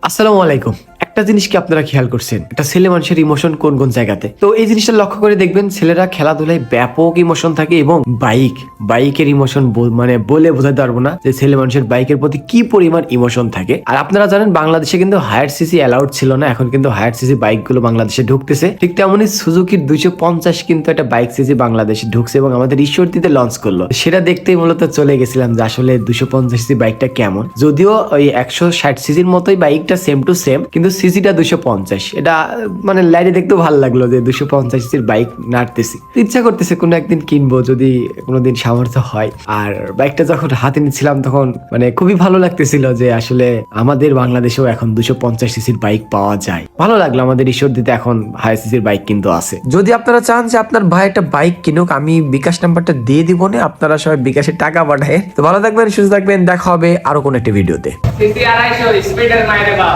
আসসালামু আলাইকুম। একটা জিনিস কি আপনারা খেয়াল করছেন, একটা ছেলে মানুষের ইমোশন কোন কোন জায়গাতে? তো এই জিনিসটা লক্ষ্য করে দেখবেন, ছেলেরা খেলাধুলায় ব্যাপক ইমোশন থাকে এবং বাইকের ইমোশন মানে বলে বোঝাতে পারবো না যে ছেলে মানুষের বাইকের প্রতি কি পরিমাণ ইমোশন থাকে। আর আপনারা জানেন বাংলাদেশে কিন্তু হায়ার সিসি অ্যালাউড ছিল না, এখন কিন্তু হায়ার সিসি বাইক গুলো বাংলাদেশে ঢুকতেছে। ঠিক তেমনই সুজুকির 250 কিন্তু একটা বাইক সিসি বাংলাদেশে ঢুকছে এবং আমাদের ঈশ্বরদীতে লঞ্চ করলো। সেটা দেখতেই মূলত চলে গেছিলাম যে আসলে 250 সিসি বাইকটা কেমন। যদিও ওই 160 সিসির মতোই বাইকটা সেম টু সেম, কিন্তু সিসিটা 250। এটা মানে লাইনে দেখতেও ভালো লাগলো যে 250 সিসির বাইক নাড়তেছি। ইচ্ছা করতেছে কোনো একদিন কিনবো যদি কোনোদিন সামর্থ্য হয়। আর বাইকটা যখন হাতে নিচ্ছিলাম তখন মানে খুবই ভালো লাগতেছিল যে আসলে আমাদের বাংলাদেশেও এখন 250 সিসির বাইক পাওয়া যায়। ভালো লাগলো, আমাদের ঈশ্বরদীতে এখন হাই সিসির বাইক কিন্তু আছে। যদি আপনারা চান যে আপনার ভাই একটা বাইক কিনুক, আমি বিকাশ নাম্বারটা দিয়ে দিব না, আপনারা সবাই বিকাশে টাকা পাঠায়। তো ভালো থাকবেন, সুস্থ থাকবেন, দেখা হবে আরো কোনো একটা ভিডিওতে। সিসি 250 স্পিডের মাইরে বাপ।